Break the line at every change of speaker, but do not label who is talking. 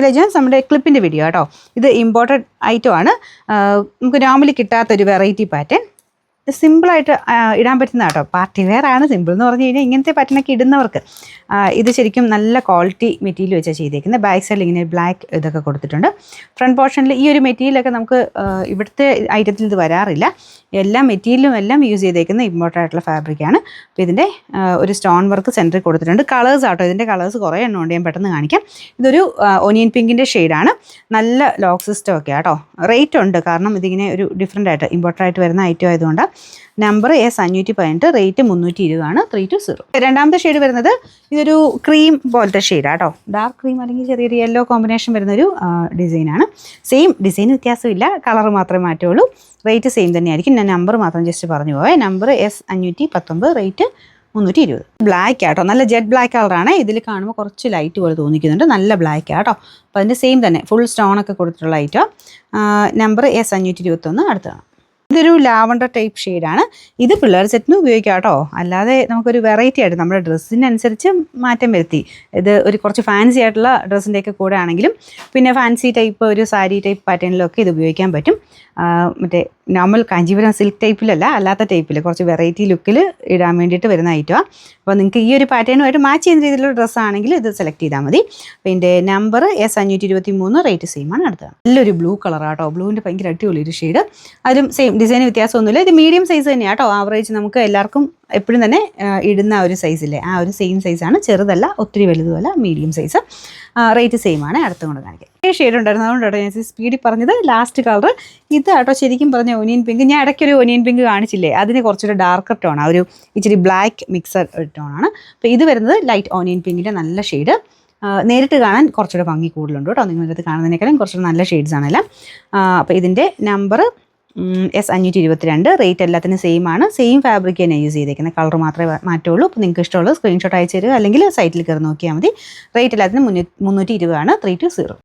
Realise ചെയ്യാൻ നമ്മുടെ ക്ലിപ്പിൻ്റെ video കേട്ടോ. ഇത് ഇമ്പോർട്ടഡ് ഐറ്റം ആണ്. നമുക്ക് നോർമലി കിട്ടാത്തൊരു വെറൈറ്റി പാറ്റേൺ. സിമ്പിളായിട്ട് ഇടാൻ പറ്റുന്ന കേട്ടോ. പാർട്ടി വെയർ ആണ്. സിമ്പിൾ എന്ന് പറഞ്ഞു കഴിഞ്ഞാൽ ഇങ്ങനത്തെ പാറ്റേണൊക്കെ ഇടുന്നവർക്ക് ഇത് ശരിക്കും നല്ല ക്വാളിറ്റി മെറ്റീരിയൽ വെച്ചാൽ ചെയ്തേക്കുന്നത്. ബാക്ക് സൈഡിൽ ഇങ്ങനെ ബ്ലാക്ക് ഇതൊക്കെ കൊടുത്തിട്ടുണ്ട്. ഫ്രണ്ട് പോർഷനിൽ ഈ ഒരു മെറ്റീരിയലൊക്കെ നമുക്ക് ഇവിടുത്തെ ഐറ്റത്തിൽ ഇത് വരാറില്ല. എല്ലാ മെറ്റീരിയലും എല്ലാം യൂസ് ചെയ്തേക്കുന്ന ഇമ്പോർട്ടൻ്റ് ആയിട്ടുള്ള ഫാബ്രിക്കാണ്. അപ്പോൾ ഇതിൻ്റെ ഒരു സ്റ്റോൺ വർക്ക് സെൻറ്ററിൽ കൊടുത്തിട്ടുണ്ട്. കളേഴ്സ് ആട്ടോ, ഇതിൻ്റെ കളേഴ്സ് കുറേ എണ്ണം ഉണ്ട്, ഞാൻ പെട്ടെന്ന് കാണിക്കാം. ഇതൊരു ഒനിയൻ പിങ്കിൻ്റെ ഷെയ്ഡാണ്. നല്ല ലോക്ക് സിസ്റ്റം ഒക്കെ ആട്ടോ. റേറ്റ് ഉണ്ട്, കാരണം ഇതിങ്ങനെ ഒരു ഡിഫറെൻ്റ് ആയിട്ട് ഇമ്പോർട്ടൻ്റ് ആയിട്ട് വരുന്ന ഐറ്റം ആയതുകൊണ്ട്. നമ്പർ S518, റേറ്റ് 320 ആണ്. 320. രണ്ടാമത്തെ ഷെയ്ഡ് വരുന്നത് ഇതൊരു ക്രീം പോലത്തെ ഷെയ്ഡാട്ടോ. ഡാർക്ക് ക്രീം അല്ലെങ്കിൽ ചെറിയൊരു യെല്ലോ കോമ്പിനേഷൻ വരുന്നൊരു ഡിസൈനാണ്. സെയിം ഡിസൈൻ വ്യത്യാസമില്ല, കളർ മാത്രമേ മാറ്റുള്ളൂ. റേറ്റ് സെയിം തന്നെയായിരിക്കും. ഞാൻ നമ്പർ മാത്രം ജസ്റ്റ് പറഞ്ഞു പോയേ. Number S519, rate 320. ബ്ലാക്ക് ആട്ടോ, നല്ല ജെറ്റ് ബ്ലാക്ക് കളറാണ്. ഇതിൽ കാണുമ്പോൾ കുറച്ച് ലൈറ്റ് പോലെ തോന്നിക്കുന്നുണ്ട്. നല്ല ബ്ലാക്ക് ആട്ടോ. അപ്പോൾ അതിൻ്റെ സെയിം തന്നെ ഫുൾ സ്റ്റോണൊക്കെ കൊടുത്തിട്ടുള്ള ഐറ്റം. Number S521. അടുത്താണ്. ഇതൊരു ലാവണ്ടർ ടൈപ്പ് ഷെയ്ഡാണ്. ഇത് പിള്ളേർ സെറ്റിന് ഉപയോഗിക്കാം കേട്ടോ. അല്ലാതെ നമുക്കൊരു വെറൈറ്റി ആയിട്ട് നമ്മുടെ ഡ്രസ്സിനനുസരിച്ച് മാറ്റം വരുത്തി. ഇത് ഒരു കുറച്ച് ഫാൻസി ആയിട്ടുള്ള ഡ്രസ്സിൻ്റെയൊക്കെ കൂടെ ആണെങ്കിലും പിന്നെ ഫാൻസി ടൈപ്പ് ഒരു സാരി ടൈപ്പ് പാറ്റേണിലൊക്കെ ഇത് ഉപയോഗിക്കാൻ പറ്റും. മറ്റേ നോർമൽ കാഞ്ചീപുരം സിൽക്ക് ടൈപ്പിലല്ല, അല്ലാത്ത ടൈപ്പിൽ കുറച്ച് വെറൈറ്റി ലുക്കിൽ ഇടാൻ വേണ്ടിയിട്ട് വരുന്ന ഐറ്റമാണ്. അപ്പോൾ നിങ്ങൾക്ക് ഈ ഒരു പാറ്റേണുമായിട്ട് മാച്ച് ചെയ്യുന്ന രീതിയിലുള്ള ഡ്രസ്സാണെങ്കിൽ ഇത് സെലക്ട് ചെയ്താൽ മതി. അപ്പോൾ ഇതിൻ്റെ നമ്പർ S523, റേറ്റ് സെയിം ആണ്. അടുത്തതാണ് നല്ലൊരു ബ്ലൂ കളറാട്ടോ. ബ്ലൂവിൻ്റെ ഭയങ്കര അടിപൊളി ഒരു ഷെയ്ഡ്. അതിലും സെയിം ഡിസൈൻ വ്യത്യാസമൊന്നുമില്ല. ഇത് മീഡിയം സൈസ് തന്നെയാണ് കേട്ടോ. ആവറേജ് നമുക്ക് എല്ലാവർക്കും എപ്പോഴും തന്നെ ഇടുന്ന ഒരു സൈസില്ലേ, ആ ഒരു സെയിം സൈസാണ്. ചെറുതല്ല, ഒത്തിരി വലുതുമല്ല, മീഡിയം സൈസ്. റേറ്റ് സെയിം ആണ്. അടുത്തും കൊണ്ട് കാണിക്കാം. ഷെയ്ഡ് ഉണ്ടായിരുന്നു, അതുകൊണ്ടാണ് ഞാൻ സ്പീഡിൽ പറഞ്ഞത്. ലാസ്റ്റ് കളർ ഇതാട്ടോ. ശരിക്കും പറഞ്ഞ ഒനിയൻ പിങ്ക്. ഞാൻ ഇടയ്ക്കൊരു ഒനിയൻ പിങ്ക് കാണിച്ചില്ലേ, അതിന് കുറച്ചൊരു ഡാർക്കർ ടോണാണ്, ഒരു ഇച്ചിരി ബ്ലാക്ക് മിക്സഡ് ടോണാണ്. അപ്പോൾ ഇത് വരുന്നത് ലൈറ്റ് ഓനിയൻ പിങ്കിൻ്റെ നല്ല ഷെയ്ഡ്. നേരിട്ട് കാണാൻ കുറച്ചുകൂടെ ഭംഗി കൂടുതലുണ്ട് കേട്ടോ. നിങ്ങളിത് കാണുന്നതിനേക്കാളും കുറച്ചുകൂടെ നല്ല ഷെയ്ഡ്സ് ആണെല്ലാം. അപ്പോൾ ഇതിൻ്റെ നമ്പർ S522, റേറ്റ് എല്ലാത്തിനും സെയിം ആണ്. സെയിം ഫാബ്രിക് തന്നെ യൂസ് ചെയ്തേക്കുന്നത്, കളർ മാത്രമേ മാറ്റുള്ളൂ. അപ്പോൾ നിങ്ങൾക്ക് ഇഷ്ടമുള്ളത് സ്ക്രീൻഷോട്ട് അയച്ചു തരിക, അല്ലെങ്കിൽ സൈറ്റിൽ കയറി നോക്കിയാൽ മതി. റേറ്റ് എല്ലാത്തിനും 320 ആണ്. 320.